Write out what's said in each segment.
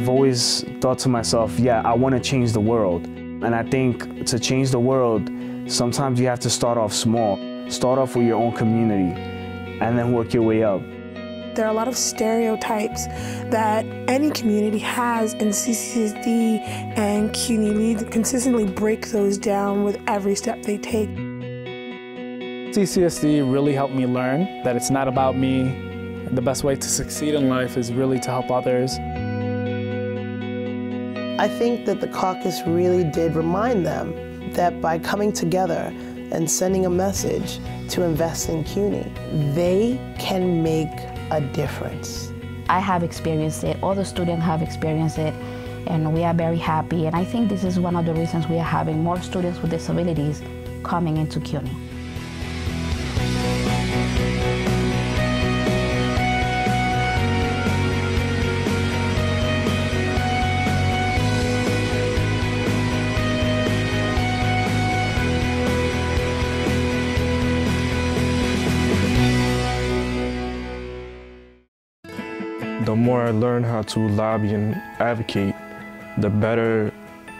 I've always thought to myself, yeah, I want to change the world. And I think to change the world, sometimes you have to start off small. Start off with your own community and then work your way up. There are a lot of stereotypes that any community has, and CCSD and CUNY consistently break those down with every step they take. CCSD really helped me learn that it's not about me. The best way to succeed in life is really to help others. I think that the caucus really did remind them that by coming together and sending a message to invest in CUNY, they can make a difference. I have experienced it, all the students have experienced it, and we are very happy. And I think this is one of the reasons we are having more students with disabilities coming into CUNY. The more I learn how to lobby and advocate, the better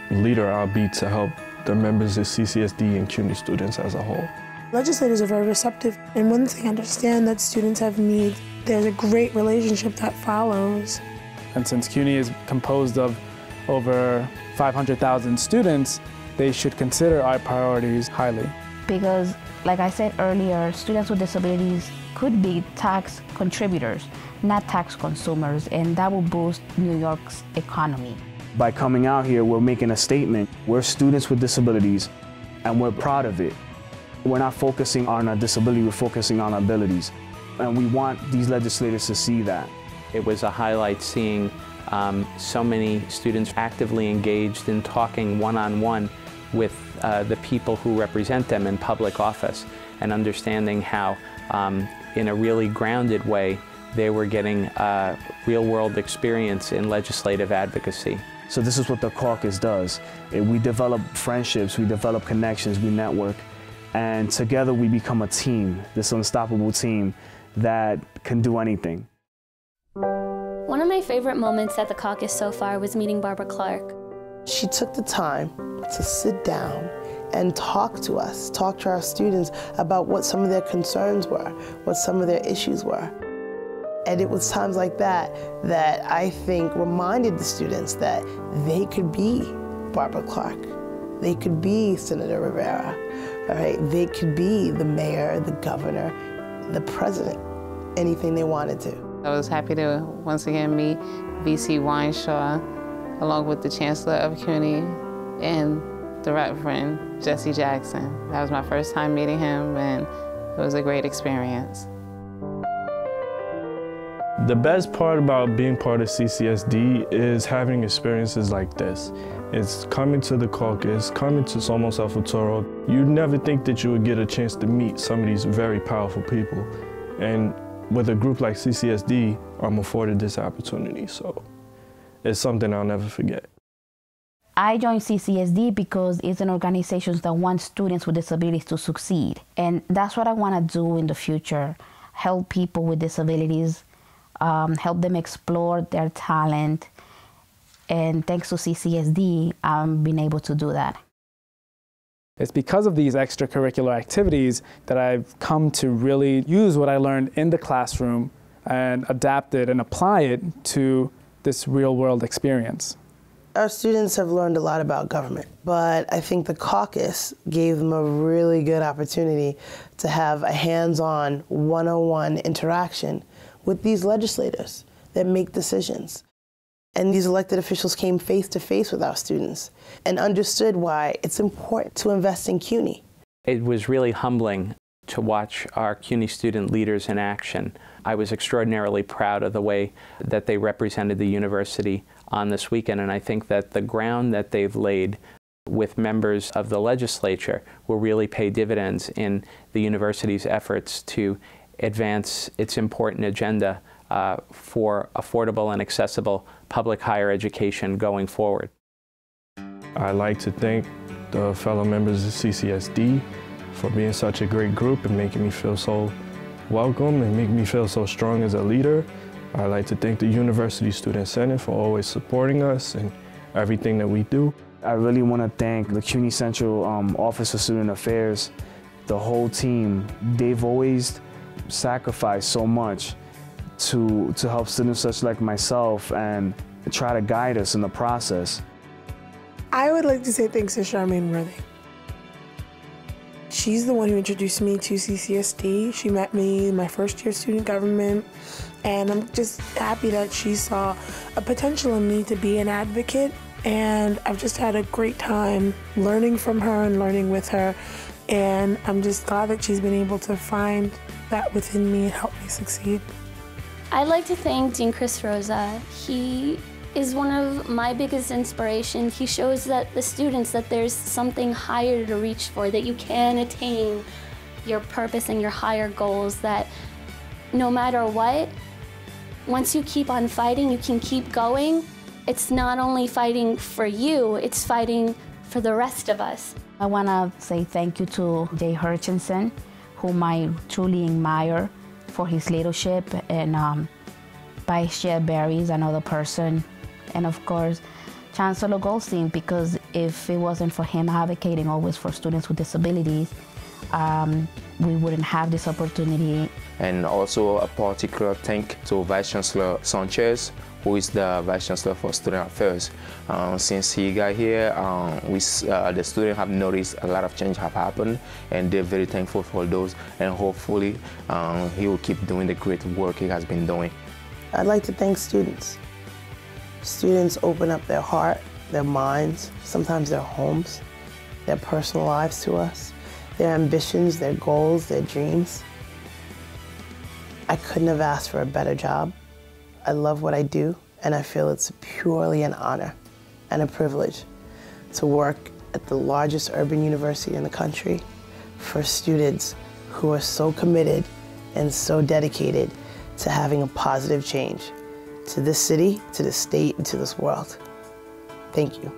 leader I'll be to help the members of CCSD and CUNY students as a whole. Legislators are very receptive, and once they understand that students have needs, there's a great relationship that follows. And since CUNY is composed of over 500,000 students, they should consider our priorities highly. Because, like I said earlier, students with disabilities could be tax contributors, not tax consumers, and that will boost New York's economy. By coming out here, we're making a statement. We're students with disabilities, and we're proud of it. We're not focusing on our disability, we're focusing on our abilities. And we want these legislators to see that. It was a highlight seeing so many students actively engaged in talking one-on-one with the people who represent them in public office, and understanding how, in a really grounded way, they were getting real-world experience in legislative advocacy. So this is what the caucus does. We develop friendships, we develop connections, we network, and together we become a team, this unstoppable team that can do anything. One of my favorite moments at the caucus so far was meeting Barbara Clark. She took the time to sit down and talk to us, talk to our students about what some of their concerns were, what some of their issues were. And it was times like that that I think reminded the students that they could be Barbara Clark. They could be Senator Rivera, all right? They could be the mayor, the governor, the president, anything they wanted to. I was happy to once again meet V.C. Wineshaw, along with the Chancellor of CUNY and the Reverend Jesse Jackson. That was my first time meeting him, and it was a great experience. The best part about being part of CCSD is having experiences like this. It's coming to the caucus, coming to Somos El Futuro. You'd never think that you would get a chance to meet some of these very powerful people. And with a group like CCSD, I'm afforded this opportunity, so it's something I'll never forget. I joined CCSD because it's an organization that wants students with disabilities to succeed. And that's what I want to do in the future, help people with disabilities, help them explore their talent. And thanks to CCSD, I've been able to do that. It's because of these extracurricular activities that I've come to really use what I learned in the classroom and adapt it and apply it to this real-world experience. Our students have learned a lot about government, but I think the caucus gave them a really good opportunity to have a hands-on, one-on-one interaction with these legislators that make decisions. And these elected officials came face-to-face with our students and understood why it's important to invest in CUNY. It was really humbling to watch our CUNY student leaders in action. I was extraordinarily proud of the way that they represented the university on this weekend, and I think that the ground that they've laid with members of the legislature will really pay dividends in the university's efforts to advance its important agenda for affordable and accessible public higher education going forward. I'd like to thank the fellow members of CCSD for being such a great group and making me feel so welcome and making me feel so strong as a leader. I'd like to thank the University Student Senate for always supporting us and everything that we do. I really want to thank the CUNY Central Office of Student Affairs, the whole team. They've always sacrificed so much to help students such like myself and try to guide us in the process. I would like to say thanks to Charmaine Worthy. She's the one who introduced me to CCSD. She met me in my first year of student government, and I'm just happy that she saw a potential in me to be an advocate, and I've just had a great time learning from her and learning with her, and I'm just glad that she's been able to find that within me and help me succeed. I'd like to thank Dean Chris Rosa. He is one of my biggest inspirations. He shows that the students that there's something higher to reach for, that you can attain your purpose and your higher goals, that no matter what, once you keep on fighting, you can keep going. It's not only fighting for you, it's fighting for the rest of us. I want to say thank you to Jay Hutchinson, whom I truly admire for his leadership, and Vice Chair Barry is another person. And of course, Chancellor Goldstein, because if it wasn't for him advocating always for students with disabilities, we wouldn't have this opportunity. And also a particular thank to Vice Chancellor Sanchez, who is the Vice Chancellor for Student Affairs. Since he got here, the students have noticed a lot of change have happened, and they're very thankful for those, and hopefully he will keep doing the great work he has been doing. I'd like to thank students. Students open up their heart, their minds, sometimes their homes, their personal lives to us, their ambitions, their goals, their dreams. I couldn't have asked for a better job. I love what I do, and I feel it's purely an honor and a privilege to work at the largest urban university in the country for students who are so committed and so dedicated to having a positive change to this city, to this state, and to this world. Thank you.